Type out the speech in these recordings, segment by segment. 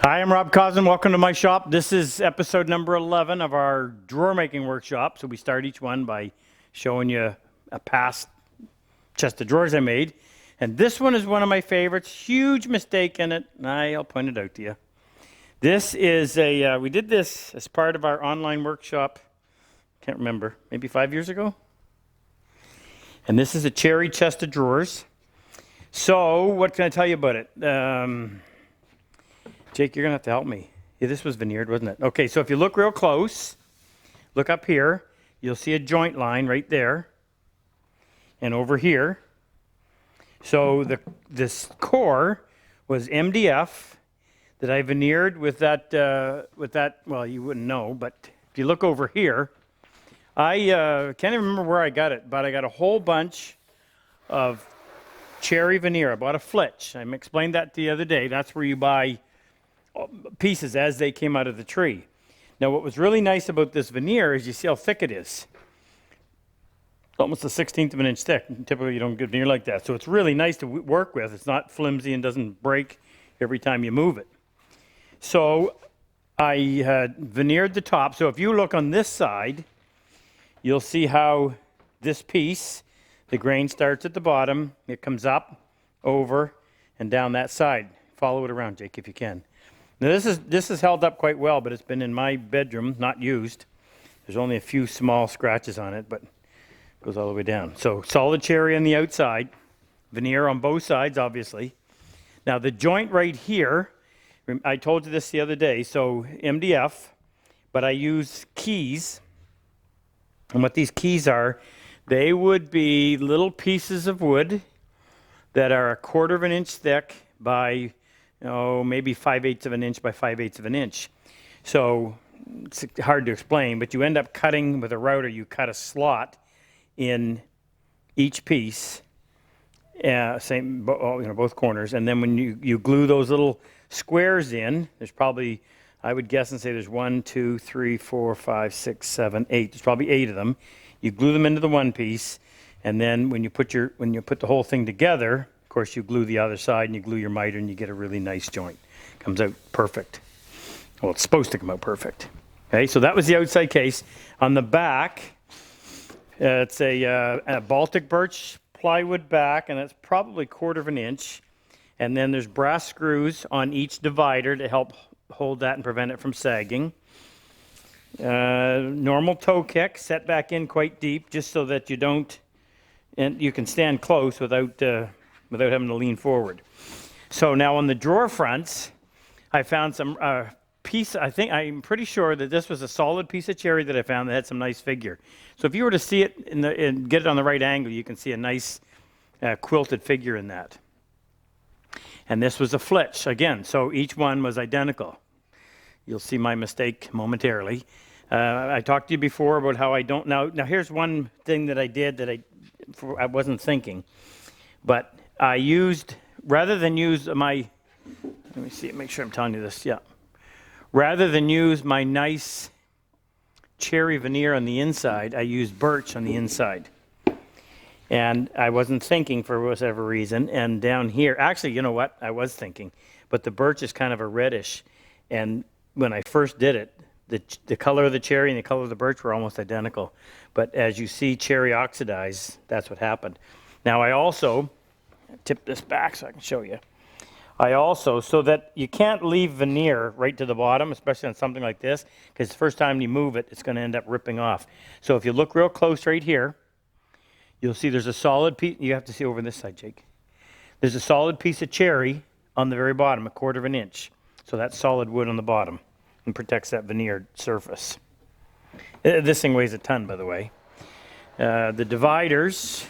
Hi, I'm RobCosman. Welcome to my shop. This is episode number 11 of our drawer making workshop. So we start each one by showing you a past chest of drawers I made. And this one is one of my favorites. Huge mistake in it. I'll point it out to you. This is we did this as part of our online workshop. Can't remember, maybe 5 years ago. And this is a cherry chest of drawers. So what can I tell you about it? Jake, you're going to have to help me. Yeah, this was veneered, wasn't it? Okay, so if you look real close, look up here, you'll see a joint line right there and over here. So this core was MDF that I veneered with that, well, you wouldn't know, but if you look over here, I can't even remember where I got it, but I got a whole bunch of cherry veneer. I bought a flitch. I explained that the other day. That's where you buy pieces as they came out of the tree. Now, what was really nice about this veneer is you see how thick it is. Almost a 1/16 of an inch thick. Typically, you don't get veneer like that. So it's really nice to work with. It's not flimsy and doesn't break every time you move it. So I had veneered the top. So if you look on this side, you'll see how this piece, the grain starts at the bottom. It comes up, over, and down that side. Follow it around, Jake, if you can. Now this is held up quite well, but it's been in my bedroom, not used. There's only a few small scratches on it, but it goes all the way down. So solid cherry on the outside, veneer on both sides, obviously. Now the joint right here, I told you this the other day, so MDF, but I use keys. And what these keys are, they would be little pieces of wood that are 1/4 of an inch thick by maybe 5/8 of an inch by 5/8 of an inch. So it's hard to explain, but you end up cutting with a router. You cut a slot in each piece, both corners, and then when you glue those little squares in, there's probably, I would guess and say there's 1, 2, 3, 4, 5, 6, 7, 8. There's probably 8 of them. You glue them into the one piece, and then when you put the whole thing together, of course, you glue the other side and you glue your miter and you get a really nice joint. Comes out perfect. Well, it's supposed to come out perfect. Okay, so that was the outside case. On the back, it's a Baltic birch plywood back, and it's probably 1/4 of an inch. And then there's brass screws on each divider to help hold that and prevent it from sagging. Normal toe kick, set back in quite deep, just so that you can stand close without having to lean forward. So now on the drawer fronts, I found some piece. I'm pretty sure that this was a solid piece of cherry that I found that had some nice figure. So if you were to see it and get it on the right angle, you can see a nice quilted figure in that. And this was a flitch again. So each one was identical. You'll see my mistake momentarily. I talked to you before about how I don't now. Now here's one thing that I did that I wasn't thinking, but I used, rather than use my, let me see, make sure I'm telling you this, yeah. Rather than use my nice cherry veneer on the inside, I used birch on the inside. And I wasn't thinking for whatever reason, and down here, actually, you know what, I was thinking, but the birch is kind of a reddish, and when I first did it, the color of the cherry and the color of the birch were almost identical. But as you see cherry oxidize, that's what happened. Now I also, tip this back so I can show you. So that you can't leave veneer right to the bottom, especially on something like this, because the first time you move it, it's going to end up ripping off. So if you look real close right here, you'll see there's a solid piece. You have to see over this side, Jake. There's a solid piece of cherry on the very bottom, 1/4 of an inch. So that's solid wood on the bottom and protects that veneered surface. This thing weighs a ton, by the way. The dividers,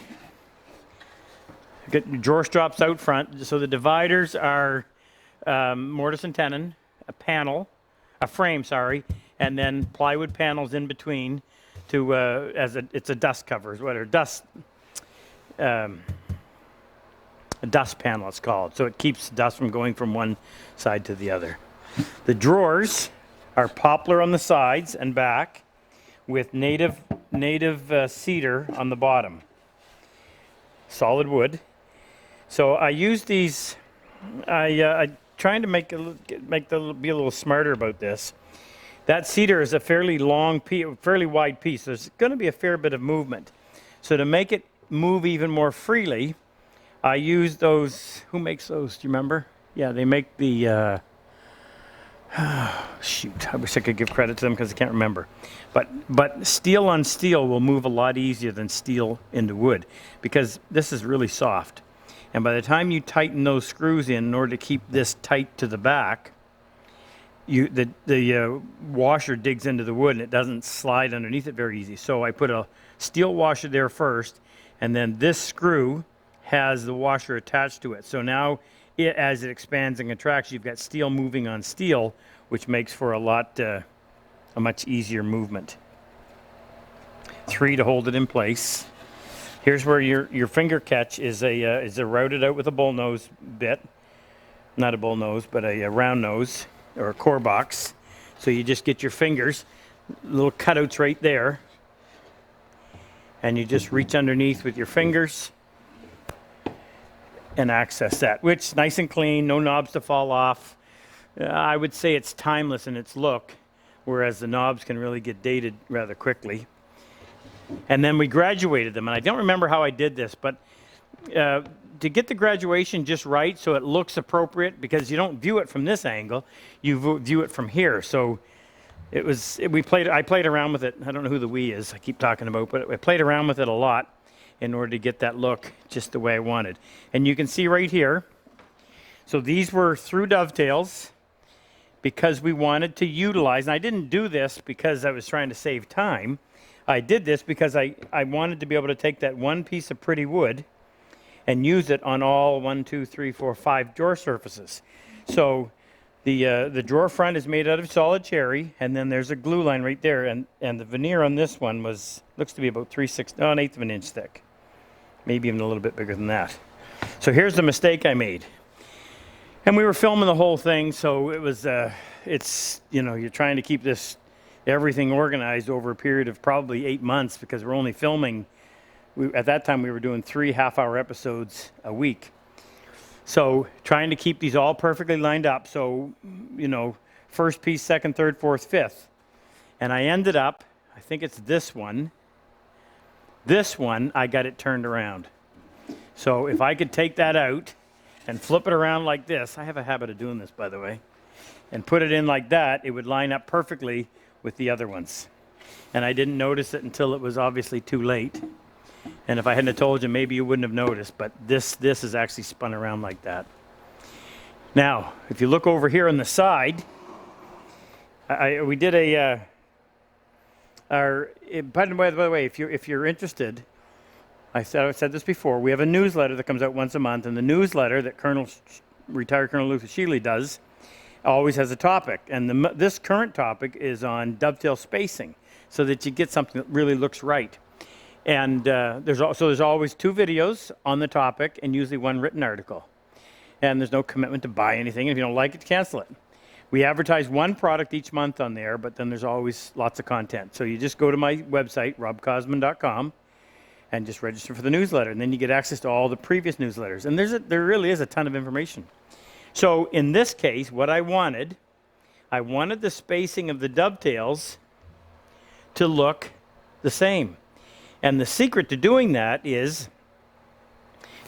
get drawer straps out front. So the dividers are mortise and tenon, a frame, and then plywood panels in between to it's a dust cover, a dust panel it's called. So it keeps dust from going from one side to the other. The drawers are poplar on the sides and back with native cedar on the bottom. Solid wood. So I use these I trying to be a little smarter about this. That cedar is a fairly long piece, fairly wide piece. There's going to be a fair bit of movement. So to make it move even more freely, I use those. Who makes those? Do you remember? Yeah, they make the. Shoot, I wish I could give credit to them because I can't remember. But steel on steel will move a lot easier than steel into wood because this is really soft. And by the time you tighten those screws in order to keep this tight to the back, the washer digs into the wood and it doesn't slide underneath it very easy. So I put a steel washer there first, and then this screw has the washer attached to it. So now as it expands and contracts, you've got steel moving on steel, which makes for a much easier movement. 3 to hold it in place. Here's where your finger catch is a routed out with a bull nose bit, not a bull nose, but a round nose or a core box. So you just get your fingers, little cutouts right there, and you just reach underneath with your fingers and access that, which nice and clean, no knobs to fall off. I would say it's timeless in its look, whereas the knobs can really get dated rather quickly. And then we graduated them, and I don't remember how I did this, but to get the graduation just right so it looks appropriate, because you don't view it from this angle, you view it from here. So I played around with it. I don't know who the we is I keep talking about, but I played around with it a lot in order to get that look just the way I wanted. And you can see right here, so these were through dovetails because we wanted to utilize, and I didn't do this because I was trying to save time. I did this because I wanted to be able to take that one piece of pretty wood and use it on all 1, 2, 3, 4, 5 drawer surfaces. So the drawer front is made out of solid cherry, and then there's a glue line right there, and the veneer on this one looks to be about 1/8 of an inch thick. Maybe even a little bit bigger than that. So here's the mistake I made. And we were filming the whole thing, so it was, you're trying to keep everything organized over a period of probably 8 months because we're only filming, at that time we were doing 3 half-hour episodes a week. So trying to keep these all perfectly lined up. So, first piece, second, third, fourth, fifth. And I ended up, I think it's this one, I got it turned around. So if I could take that out and flip it around like this, I have a habit of doing this, by the way, and put it in like that, it would line up perfectly with the other ones. And I didn't notice it until it was obviously too late. And if I hadn't told you, maybe you wouldn't have noticed, but this is actually spun around like that. Now, if you look over here on the side, we did by the way, if you're interested, I said this before, we have a newsletter that comes out once a month, and the newsletter that retired Colonel Luther Sheely does always has a topic, and this current topic is on dovetail spacing, so that you get something that really looks right. And there's always 2 videos on the topic, and usually 1 written article. And there's no commitment to buy anything. If you don't like it, cancel it. We advertise 1 product each month on there, but then there's always lots of content. So you just go to my website, RobCosman.com, and just register for the newsletter, and then you get access to all the previous newsletters. And there really is a ton of information. So in this case, what I wanted the spacing of the dovetails to look the same. And the secret to doing that is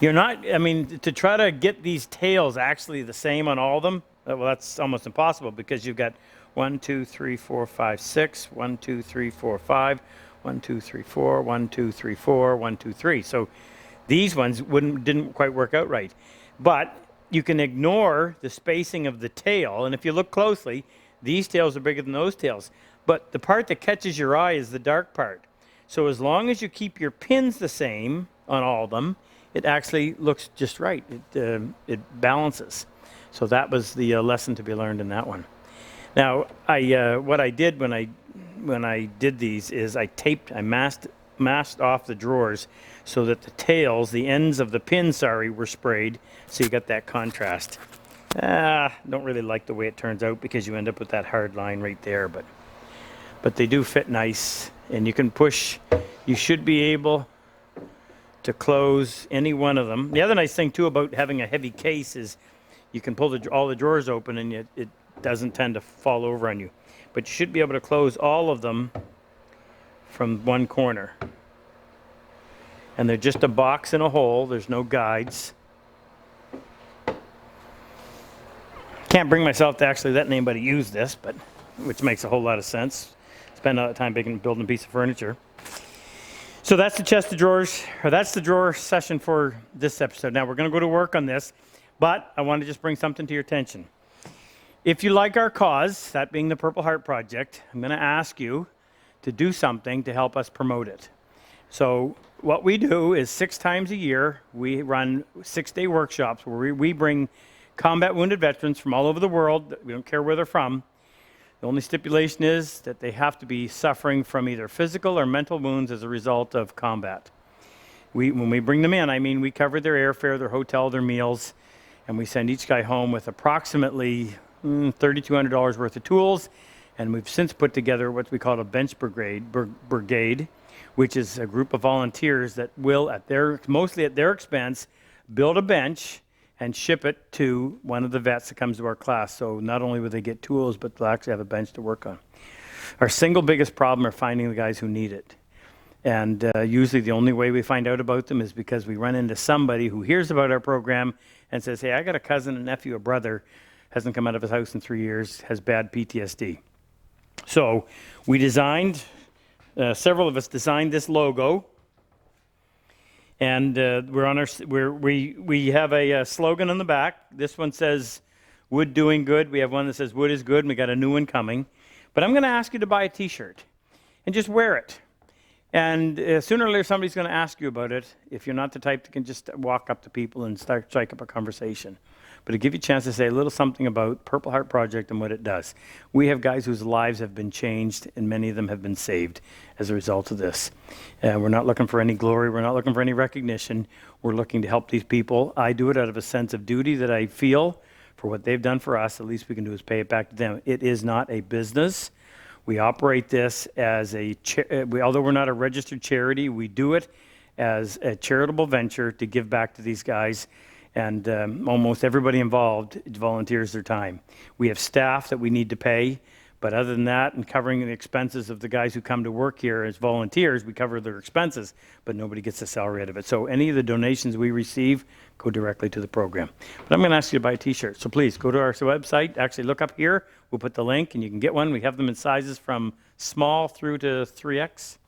to try to get these tails actually the same on all of them, well, that's almost impossible because you've got 1, 2, 3, 4, 5, 6, 1, 2, 3, 4, 5, 1, 2, 3, 4, 1, 2, 3, 4, 1, 2, 3. So these ones didn't quite work out right. But you can ignore the spacing of the tail, and if you look closely, these tails are bigger than those tails. But the part that catches your eye is the dark part. So as long as you keep your pins the same on all of them, it actually looks just right. It balances. So that was the lesson to be learned in that one. Now, what I did when I did these is I masked off the drawers so that the tails, the ends of the pins, were sprayed, so you got that contrast. Don't really like the way it turns out because you end up with that hard line right there, but they do fit nice, and you can push. You should be able to close any one of them. The other nice thing too about having a heavy case is you can pull all the drawers open and it doesn't tend to fall over on you. But you should be able to close all of them from one corner. And they're just a box and a hole. There's no guides. Can't bring myself to actually let anybody use this, but which makes a whole lot of sense. Spend all that time building a piece of furniture. So that's the chest of drawers, or that's the drawer session for this episode. Now we're going to go to work on this, but I want to just bring something to your attention. If you like our cause, that being the Purple Heart Project, I'm going to ask you to do something to help us promote it. So what we do is 6 times a year, we run 6-day workshops where we bring combat wounded veterans from all over the world. We don't care where they're from. The only stipulation is that they have to be suffering from either physical or mental wounds as a result of combat. When we bring them in, I mean, we cover their airfare, their hotel, their meals, and we send each guy home with approximately $3,200 worth of tools. And we've since put together what we call a bench brigade, which is a group of volunteers that will, mostly at their expense, build a bench and ship it to one of the vets that comes to our class. So not only will they get tools, but they'll actually have a bench to work on. Our single biggest problem are finding the guys who need it. And usually the only way we find out about them is because we run into somebody who hears about our program and says, hey, I got a cousin, a nephew, a brother, hasn't come out of his house in 3 years, has bad PTSD. So we designed, several of us designed this logo. And we have a slogan on the back. This one says, wood doing good. We have one that says, wood is good, and we got a new one coming. But I'm going to ask you to buy a t-shirt and just wear it. And sooner or later, somebody's going to ask you about it. If you're not the type that can just walk up to people and strike up a conversation. But to give you a chance to say a little something about Purple Heart Project and what it does. We have guys whose lives have been changed, and many of them have been saved as a result of this. We're not looking for any glory. We're not looking for any recognition. We're looking to help these people. I do it out of a sense of duty that I feel for what they've done for us. The least we can do is pay it back to them. It is not a business. We operate this as although we're not a registered charity, we do it as a charitable venture to give back to these guys. And almost everybody involved volunteers their time. We have staff that we need to pay, but other than that, and covering the expenses of the guys who come to work here as volunteers, we cover their expenses, but nobody gets a salary out of it. So any of the donations we receive go directly to the program. But I'm going to ask you to buy a t-shirt. So please go to our website. Actually, look up here. We'll put the link, and you can get one. We have them in sizes from small through to 3X.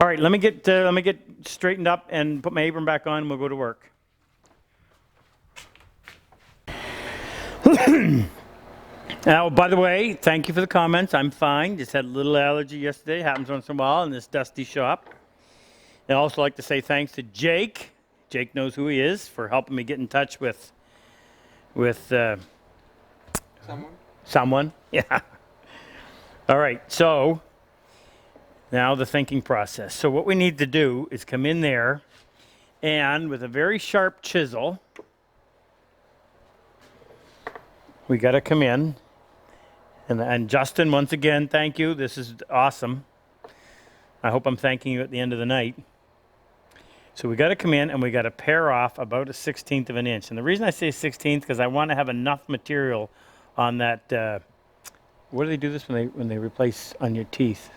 All right, let me get straightened up and put my apron back on, and we'll go to work. Now, by the way, thank you for the comments. I'm fine. Just had a little allergy yesterday. Happens once in a while in this dusty shop. I'd also like to say thanks to Jake. Jake knows who he is for helping me get in touch with someone. Yeah. All right. So now the thinking process. So what we need to do is come in there and with a very sharp chisel, we got to come in, and Justin, once again, thank you. This is awesome. I hope I'm thanking you at the end of the night. So we got to come in, and we got to pare off about 1/16 of an inch. And the reason I say 1/16 because I want to have enough material on that. What do they do this when they replace on your teeth?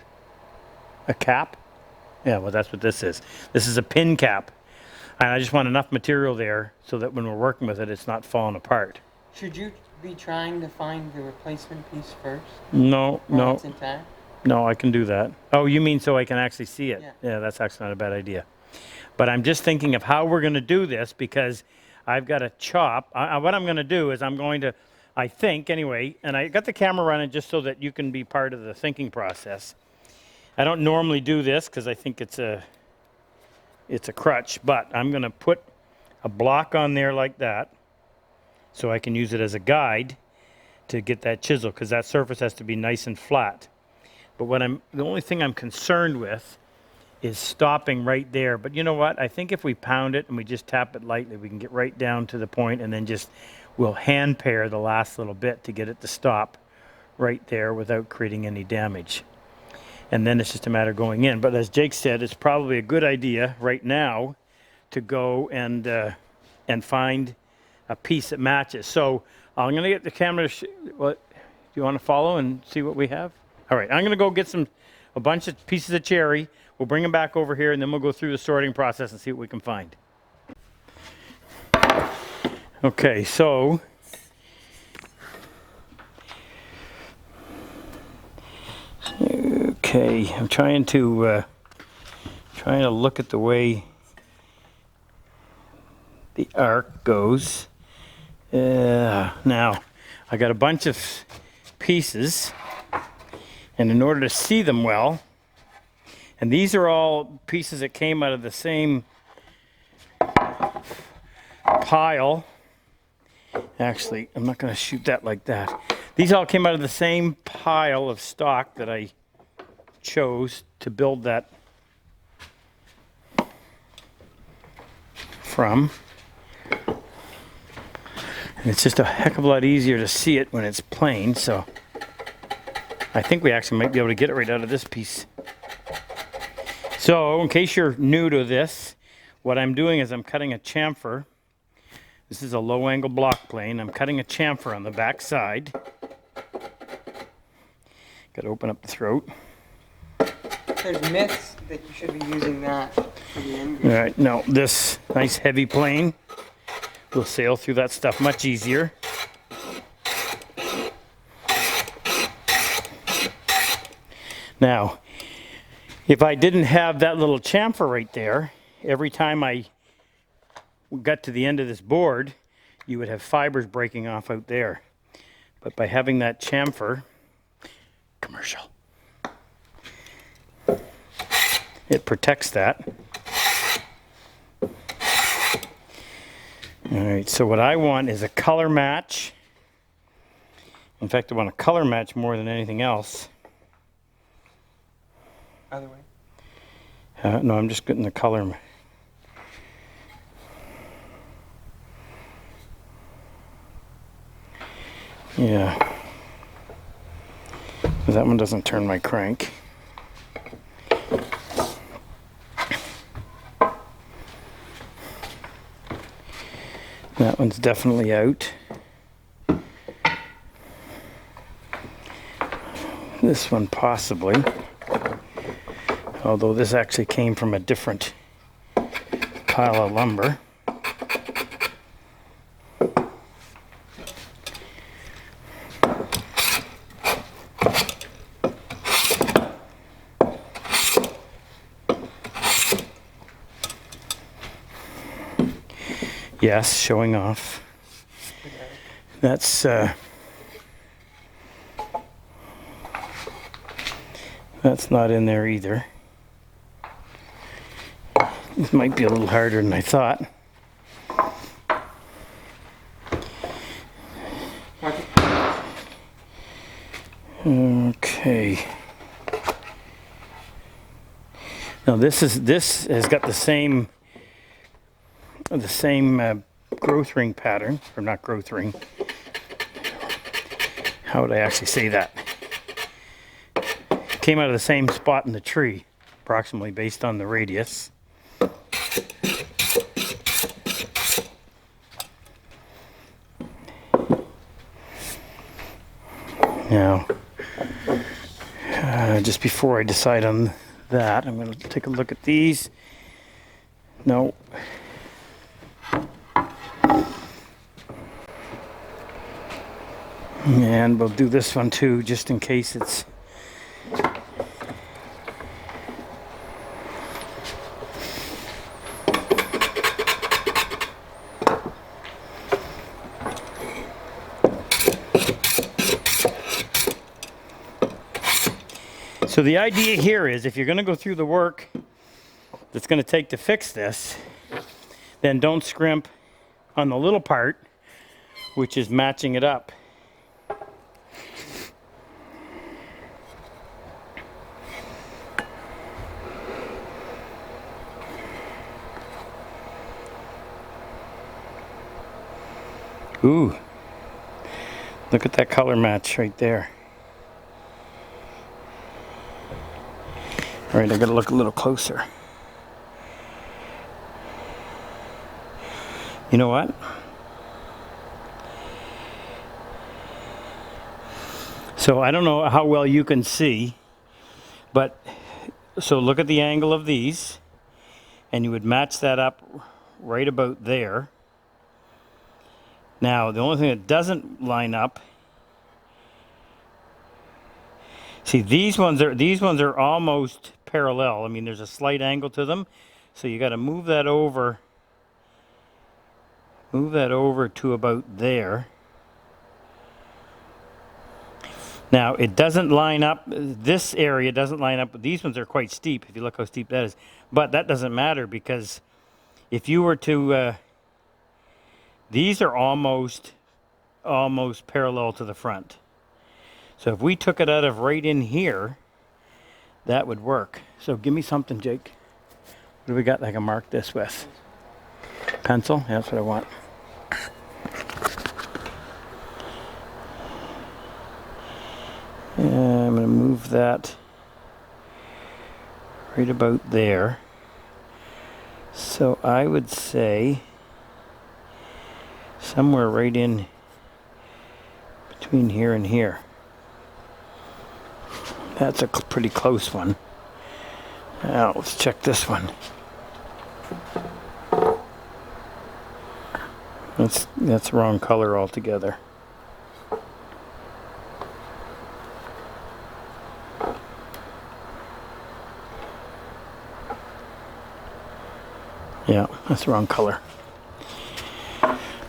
A cap? Yeah, well, that's what this is. This is a pin cap, and I just want enough material there so that when we're working with it, it's not falling apart. Should you be trying to find the replacement piece first? No. It's intact? No, I can do that. Oh, you mean so I can actually see it? Yeah, that's actually not a bad idea. But I'm just thinking of how we're going to do this because I've got to chop. What I'm going to do is I'm going to, I think anyway, and I got the camera running just so that you can be part of the thinking process. I don't normally do this because I think it's a crutch, but I'm going to put a block on there like that. So I can use it as a guide to get that chisel because that surface has to be nice and flat. But the only thing I'm concerned with is stopping right there. But you know what? I think if we pound it and we just tap it lightly, we can get right down to the point and then we'll hand pare the last little bit to get it to stop right there without creating any damage. And then it's just a matter of going in. But as Jake said, it's probably a good idea right now to go and find a piece that matches. So I'm going to get the camera. What do you want to follow and see what we have? All right, I'm going to go get a bunch of pieces of cherry. We'll bring them back over here, and then we'll go through the sorting process and see what we can find. Okay, so I'm trying to look at the way the arc goes. Now, I got a bunch of pieces, and in order to see them well, and these are all pieces that came out of the same pile. Actually, I'm not going to shoot that like that. These all came out of the same pile of stock that I chose to build that from. And it's just a heck of a lot easier to see it when it's plain, so I think we actually might be able to get it right out of this piece. So, in case you're new to this, what I'm doing is I'm cutting a chamfer. This is a low angle block plane. I'm cutting a chamfer on the back side. Got to open up the throat. There's myths that you should be using that for the end. All right, no, this nice heavy plane will sail through that stuff much easier. Now, if I didn't have that little chamfer right there, every time I got to the end of this board, you would have fibers breaking off out there. But by having that chamfer, commercial, it protects that. All right, so what I want is a color match. In fact, I want a color match more than anything else. Other way. No, I'm just getting the color. Yeah. That one doesn't turn my crank. That one's definitely out. This one possibly. Although this actually came from a different pile of lumber. Yes, showing off. That's not in there either. This might be a little harder than I thought. Okay. Now this has got the same growth ring pattern, or not growth ring. How would I actually say that? Came out of the same spot in the tree, approximately based on the radius. Now, just before I decide on that, I'm going to take a look at these. No. And we'll do this one too, just in case it's... So the idea here is, if you're going to go through the work that's going to take to fix this, then don't scrimp on the little part, which is matching it up. Ooh, look at that color match right there. All right, I gotta look a little closer. You know what? So I don't know how well you can see, but so look at the angle of these, and you would match that up right about there. Now, the only thing that doesn't line up, see, these ones are almost parallel. I mean, there's a slight angle to them, so you got to move that over to about there. Now, it doesn't line up, this area doesn't line up, but these ones are quite steep, if you look how steep that is. But that doesn't matter, because if you were to, these are almost parallel to the front. So if we took it out of right in here, that would work. So give me something, Jake. What do we got that I can mark this with? Pencil? Yeah, that's what I want. I'm going to move that right about there. So I would say somewhere right in between here and here. That's a pretty close one. Now let's check this one. That's the wrong color altogether. Yeah, that's the wrong color.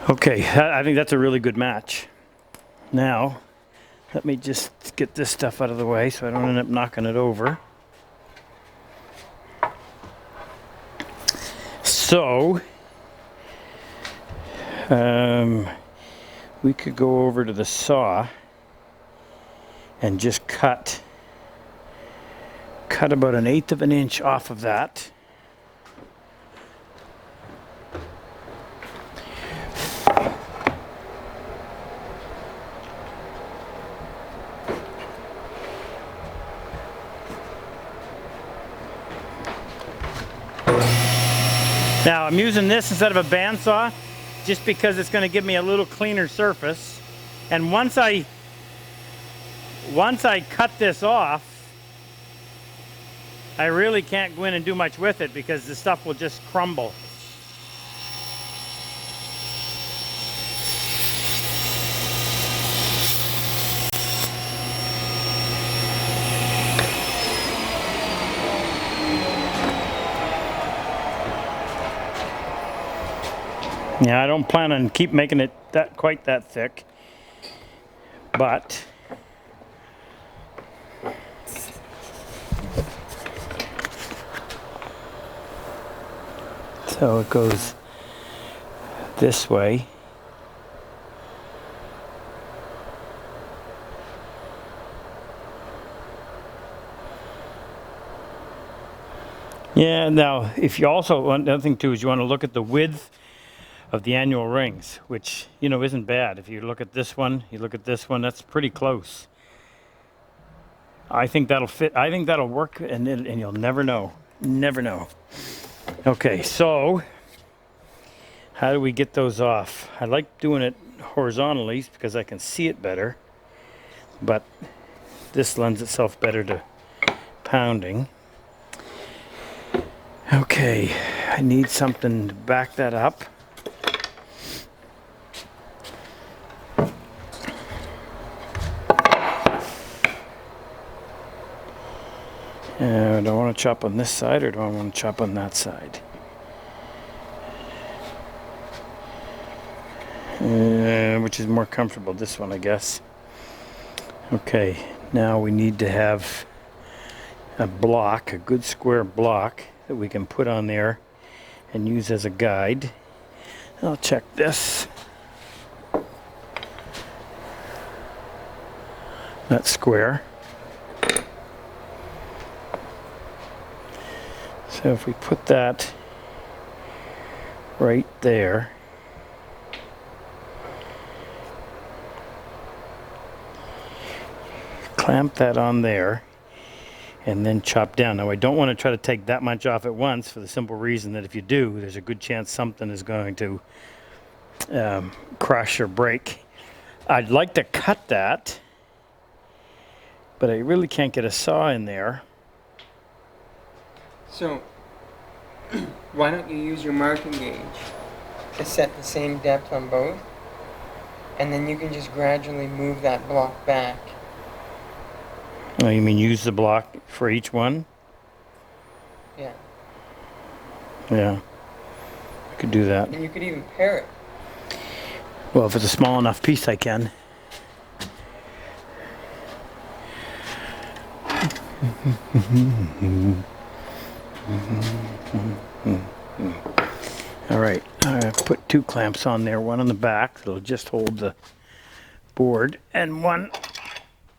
Okay, I think that's a really good match. Now, let me just get this stuff out of the way so I don't end up knocking it over. So, we could go over to the saw and just cut about 1/8 of an inch off of that. Now I'm using this instead of a bandsaw just because it's going to give me a little cleaner surface. And once I cut this off, I really can't go in and do much with it because the stuff will just crumble. Yeah, I don't plan on keep making it quite that thick, but so it goes this way. Yeah, now if you also, another thing too is you want to look at the width of the annual rings, which, you know, isn't bad. If you look at this one, you look at this one, that's pretty close. I think that'll fit. I think that'll work, and you'll never know. Never know. Okay, so how do we get those off? I like doing it horizontally because I can see it better, but this lends itself better to pounding. Okay, I need something to back that up. Do I want to chop on this side or do I want to chop on that side? Which is more comfortable, this one, I guess. Okay, now we need to have a block, a good square block that we can put on there and use as a guide. I'll check this. That's square. So if we put that right there, clamp that on there, and then chop down. Now I don't want to try to take that much off at once for the simple reason that if you do, there's a good chance something is going to crush or break. I'd like to cut that but I really can't get a saw in there. So, why don't you use your marking gauge to set the same depth on both? And then you can just gradually move that block back. Oh, you mean use the block for each one? Yeah. Yeah. I could do that. And you could even pair it. Well, if it's a small enough piece, I can. All right, I put 2 clamps on there, one on the back that'll just hold the board, and one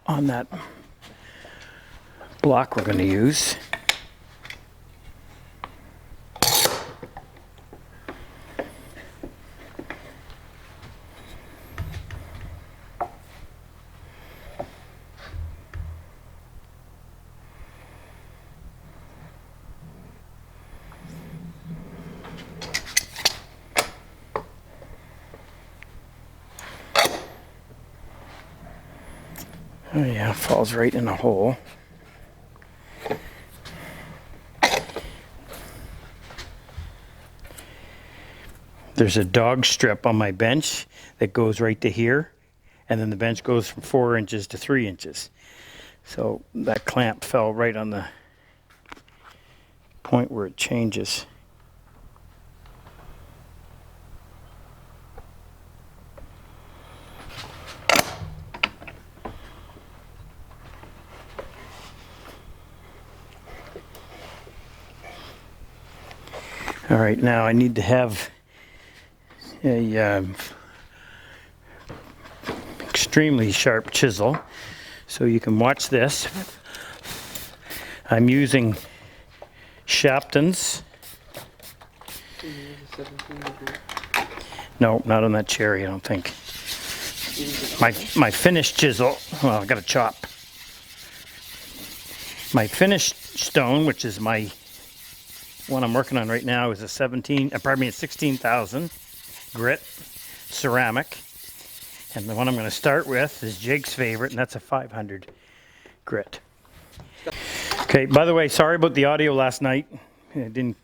on that block we're going to use. Oh yeah, falls right in a hole. There's a dog strip on my bench that goes right to here, and then the bench goes from 4 inches to 3 inches. So that clamp fell right on the point where it changes. All right, now I need to have a extremely sharp chisel, so you can watch this. I'm using Shapton's. No, not on that cherry, I don't think. My finished chisel, well, I got to chop. My finished stone, which is my one I'm working on right now, is a 16,000 grit ceramic. And the one I'm going to start with is Jake's favorite, and that's a 500 grit. Okay, by the way, sorry about the audio last night. I didn't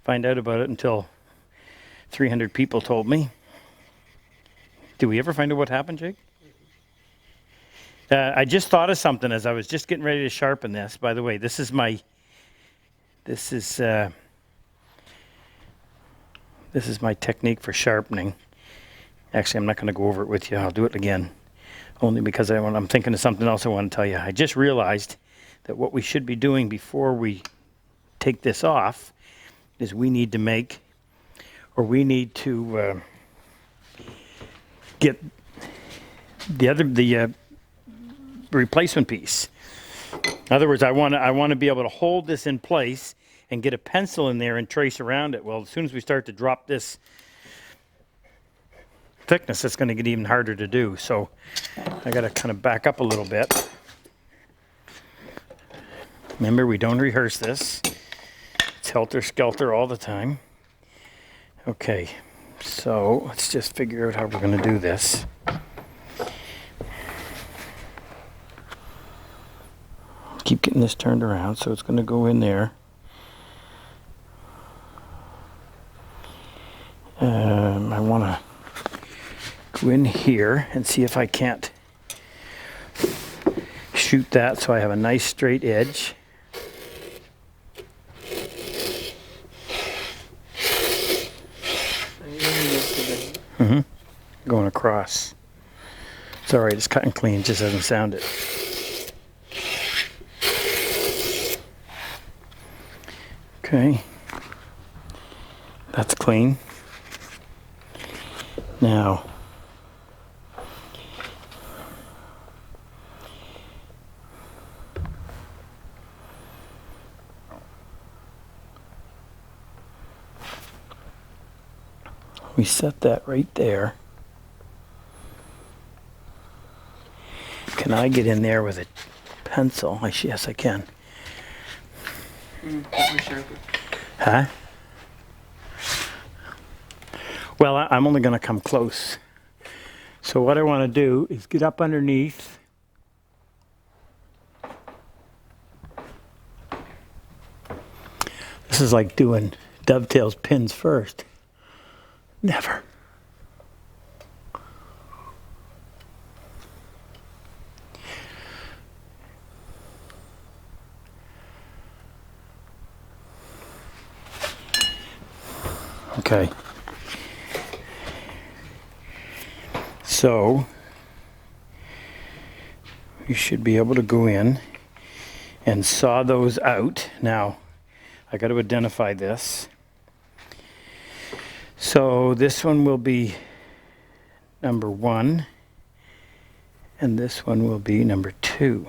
find out about it until 300 people told me. Did we ever find out what happened, Jake? I just thought of something as I was just getting ready to sharpen this. By the way, this is my technique for sharpening. Actually, I'm not going to go over it with you. I'll do it again, only because I'm thinking of something else I want to tell you. I just realized that what we should be doing before we take this off is we need to get the replacement piece. In other words, I want to be able to hold this in place and get a pencil in there and trace around it. Well, as soon as we start to drop this thickness, it's going to get even harder to do. So I got to kind of back up a little bit. Remember, we don't rehearse this. It's helter-skelter all the time. Okay, so let's just figure out how we're going to do this. Keep getting this turned around, so it's going to go in there. I want to go in here and see if I can't shoot that so I have a nice straight edge. Going across. It's alright, it's cut and clean, it just doesn't sound it. Okay, that's clean. Now, we set that right there. Can I get in there with a pencil? Yes, I can. Huh? Well, I'm only going to come close. So what I want to do is get up underneath This is like doing dovetails pins first. Never. Okay. So you should be able to go in and saw those out. Now, I got to identify this. So this one will be number 1, and this one will be number 2.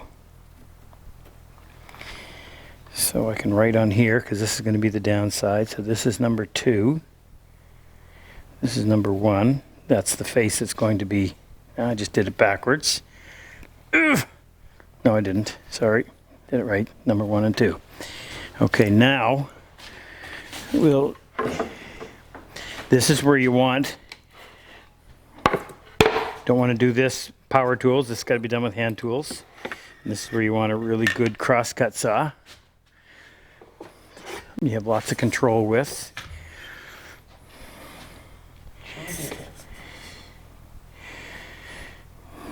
So I can write on here, because this is going to be the downside. So this is number 2. This is number 1. That's the face it's going to be. I just did it backwards. Ugh. No, I didn't. Sorry. Did it right. Number 1 and 2. Okay, now this is where you want, don't want to do this power tools. This has got to be done with hand tools. And this is where you want a really good crosscut saw. You have lots of control with.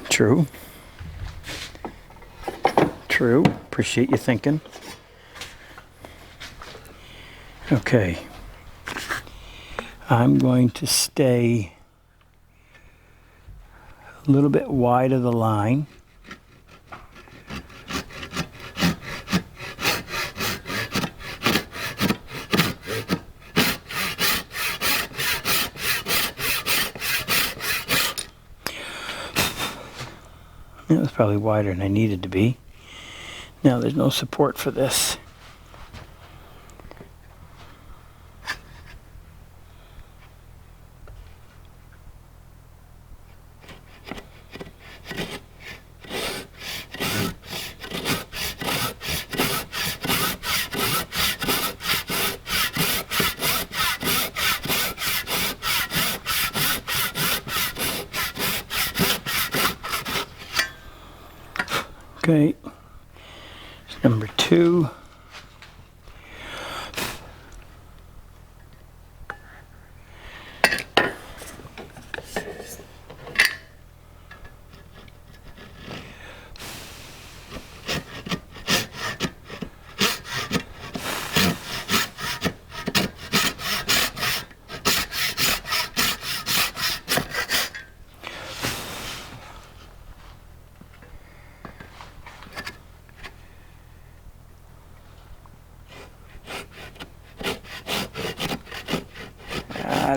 True. True. Appreciate you thinking. Okay. I'm going to stay a little bit wide of the line. It was probably wider than I needed to be. Now there's no support for this. Okay, it's number 2.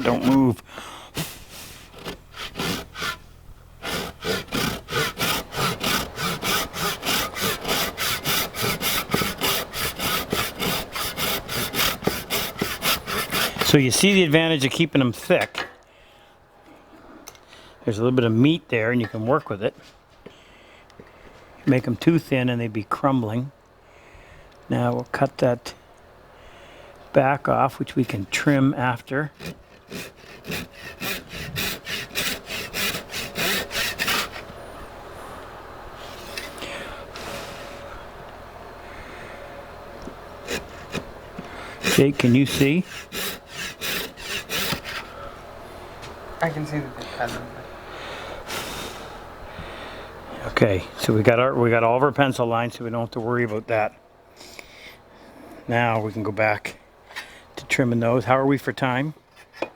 Don't move. So you see the advantage of keeping them thick. There's a little bit of meat there and you can work with it. Make them too thin and they'd be crumbling. Now we'll cut that back off, which we can trim after. Jake, can you see? I can see that they cut them. Okay, so we got all of our pencil lines, so we don't have to worry about that. Now we can go back to trimming those. How are we for time?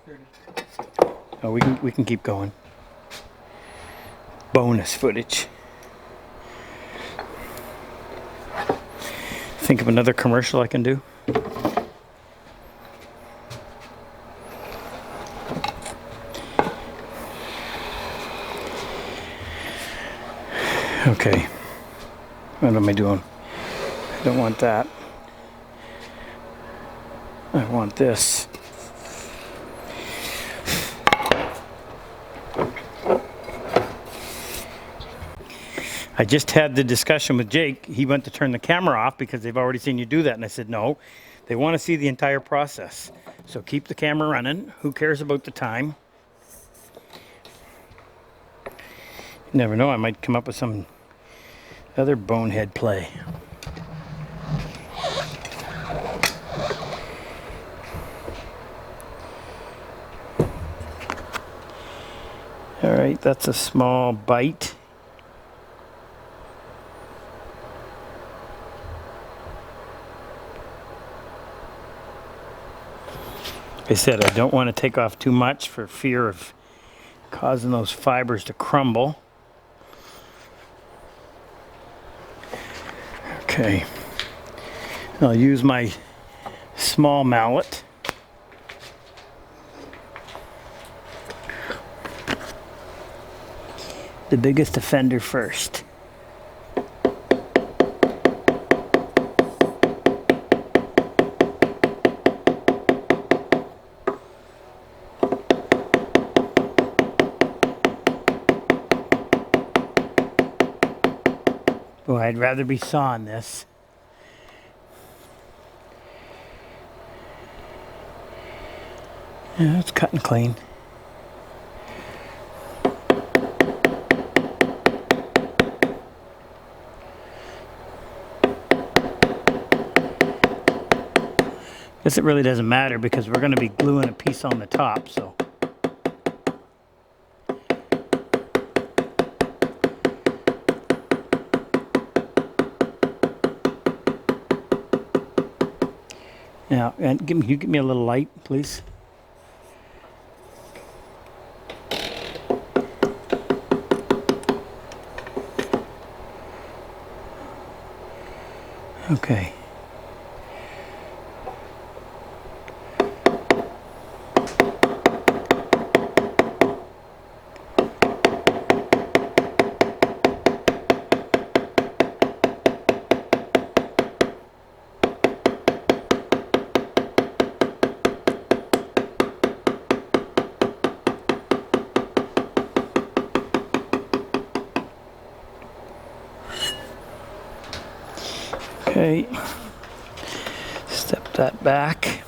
30. Oh, we can keep going. Bonus footage. Think of another commercial I can do. Okay, what am I doing? I don't want that. I want this. I just had the discussion with Jake. He went to turn the camera off because they've already seen you do that. And I said, no, they want to see the entire process. So keep the camera running. Who cares about the time? You never know, I might come up with some other bonehead play. All right, that's a small bite. Like I said, I don't want to take off too much for fear of causing those fibers to crumble. Okay, I'll use my small mallet. The biggest offender first. Boy, I'd rather be sawing this. Yeah, it's cutting clean. Guess it really doesn't matter because we're going to be gluing a piece on the top, so. Now, and you give me a little light, please. Okay. Okay, step that back.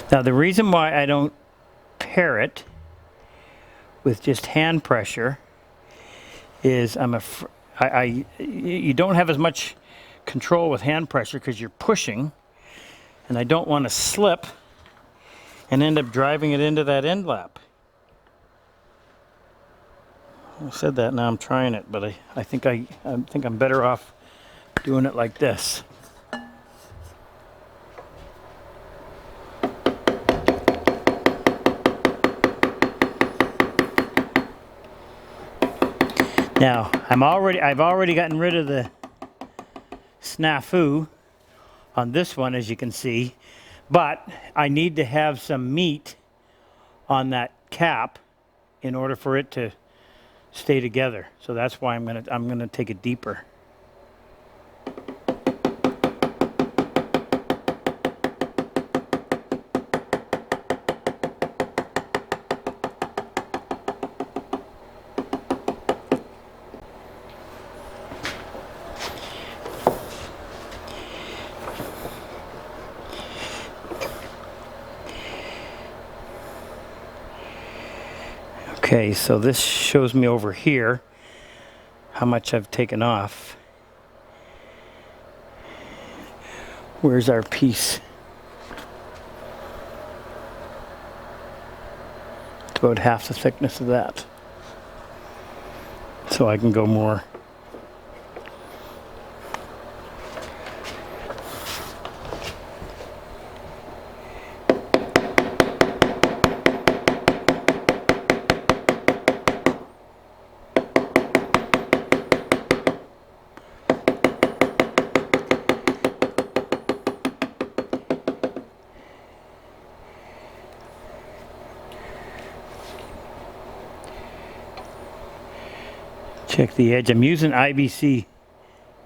Now the reason why I don't pair it with just hand pressure is you don't have as much control with hand pressure because you're pushing, and I don't want to slip and end up driving it into that end lap. I said that, now I'm trying it, but I think I'm better off doing it like this. Now, I've already gotten rid of the snafu on this one, as you can see, but I need to have some meat on that cap in order for it to stay together. So that's why I'm gonna take it deeper. Okay, so this shows me over here how much I've taken off. Where's our piece? It's about half the thickness of that. So I can go more. Check the edge. I'm using IBC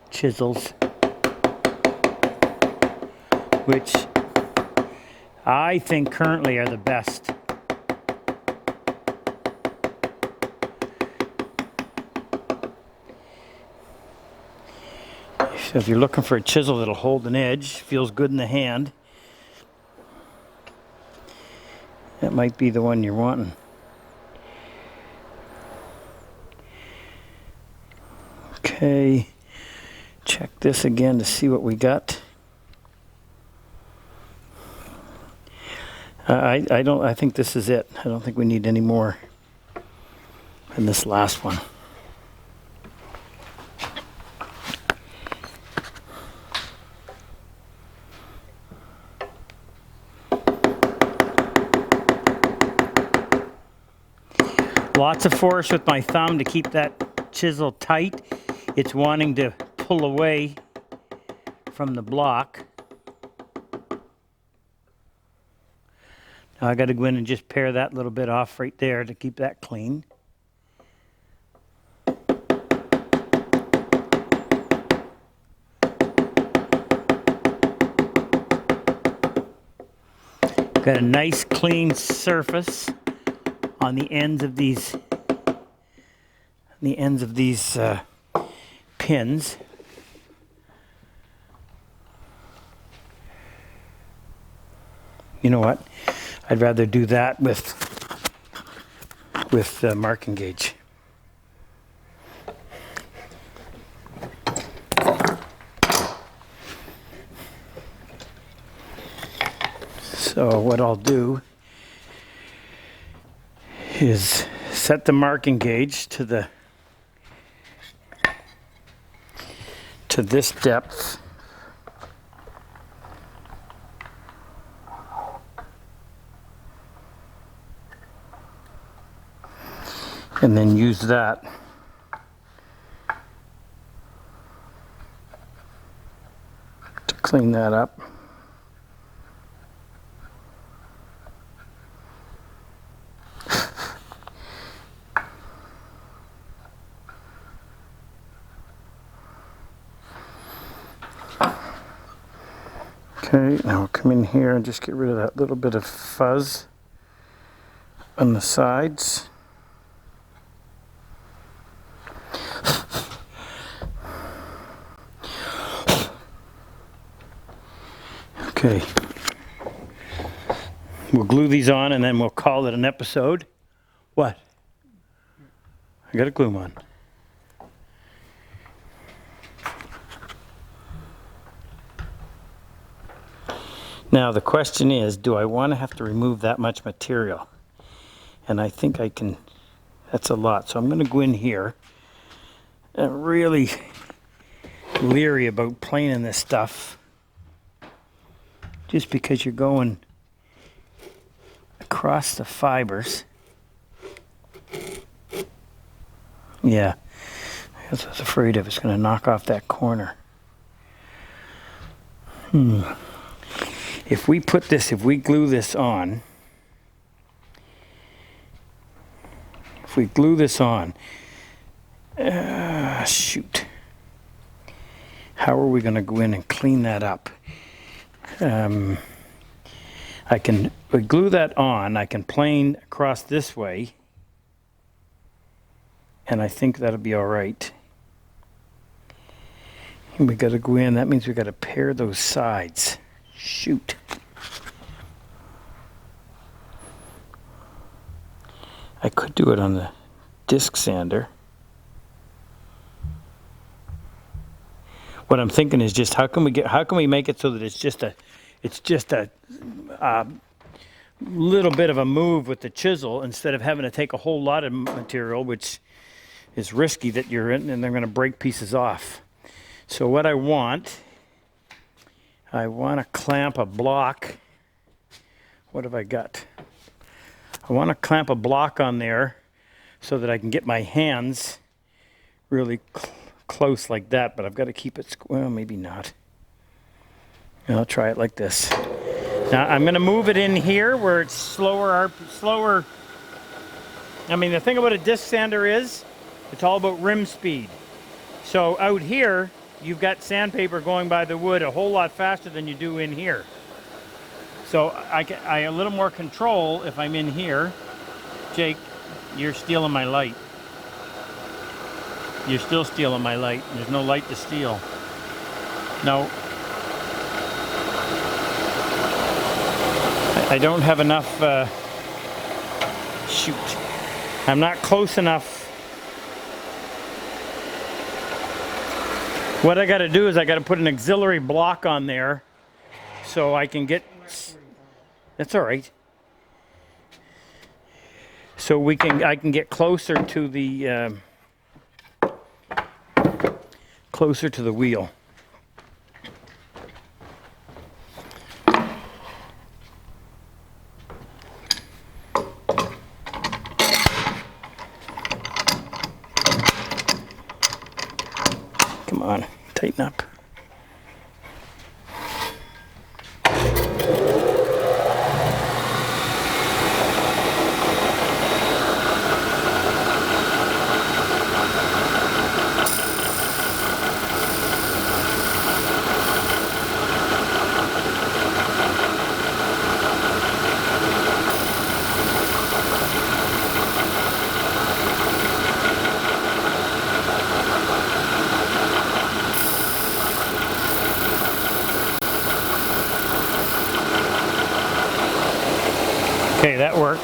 chisels, which I think currently are the best. So if you're looking for a chisel that'll hold an edge, feels good in the hand, that might be the one you're wanting. Okay, check this again to see what we got. I think this is it. I don't think we need any more than this last one. Lots of force with my thumb to keep that chisel tight. It's wanting to pull away from the block. Now I got to go in and just pare that little bit off right there to keep that clean. Got a nice clean surface on the ends of these pins. You know what? I'd rather do that with the marking gauge. So what I'll do is set the marking gauge to this depth. And then use that to clean that up. Okay, now we'll come in here and just get rid of that little bit of fuzz on the sides. Okay, we'll glue these on and then we'll call it an episode. What? I got to glue them on. Now the question is, do I want to have to remove that much material? And I think I can. That's a lot. So I'm going to go in here. I'm really leery about planing this stuff. Just because you're going across the fibers. Yeah, that's what I was afraid of. It's going to knock off that corner. If we glue this on, shoot. How are we going to go in and clean that up? We glue that on, I can plane across this way, and I think that'll be all right. And we got to go in, that means we got to pare those sides. Shoot. I could do it on the disc sander. What I'm thinking is just how can we make it so that it's just a little bit of a move with the chisel instead of having to take a whole lot of material, which is risky that you're in and they're going to break pieces off. So what I want to clamp a block. What have I got? I want to clamp a block on there so that I can get my hands really close like that, but I've got to keep it, well, maybe not. I'll try it like this. Now I'm going to move it in here where it's slower. I mean, the thing about a disc sander is it's all about rim speed. So out here, you've got sandpaper going by the wood a whole lot faster than you do in here. So I a little more control if I'm in here. Jake, you're stealing my light. You're still stealing my light. There's no light to steal. No. I don't have enough, shoot. I'm not close enough. What I got to do is I got to put an auxiliary block on there so I can get, that's all right. so I can get closer to the wheel. Come on, tighten up. Okay, that worked.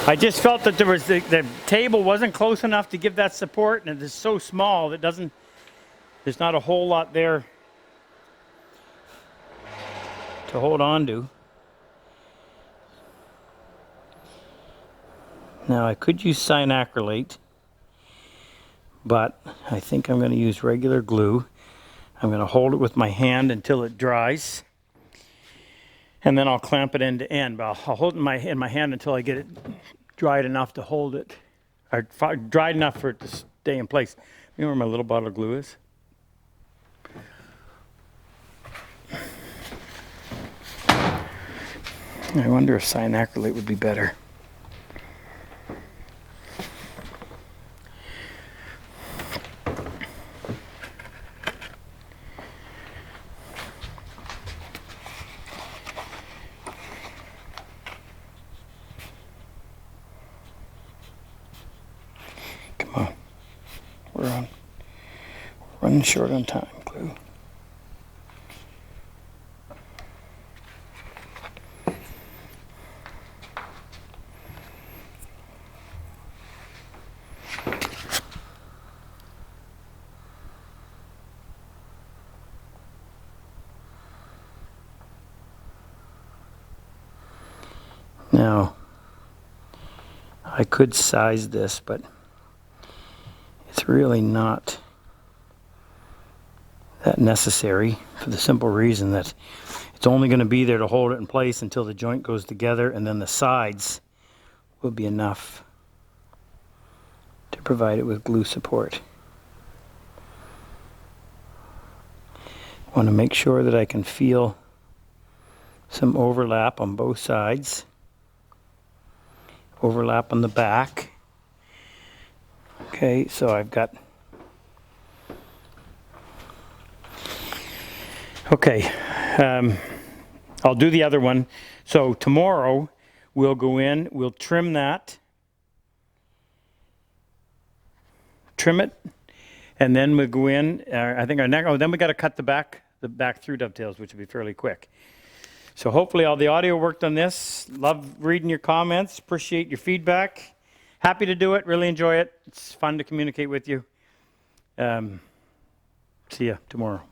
I just felt that there was the table wasn't close enough to give that support, and it is so small that there's not a whole lot there to hold on to. Now I could use cyanacrylate, but I think I'm going to use regular glue. I'm going to hold it with my hand until it dries, and then I'll clamp it end to end. But I'll hold it in my hand until I get it dried enough to hold it, or dried enough for it to stay in place. You know where my little bottle of glue is? I wonder if cyanacrylate would be better. Come on. We're running short on time, glue. Now, I could size this, but it's really not that necessary for the simple reason that it's only going to be there to hold it in place until the joint goes together, and then the sides will be enough to provide it with glue support. I want to make sure that I can feel some overlap on both sides. Overlap on the back. Okay, so I've got... Okay, I'll do the other one. So tomorrow we'll go in, we'll trim that, trim it, and then we'll go in. I think our next. Oh, then we got to cut the back through dovetails, which will be fairly quick. So hopefully all the audio worked on this. Love reading your comments. Appreciate your feedback. Happy to do it. Really enjoy it. It's fun to communicate with you. See ya tomorrow.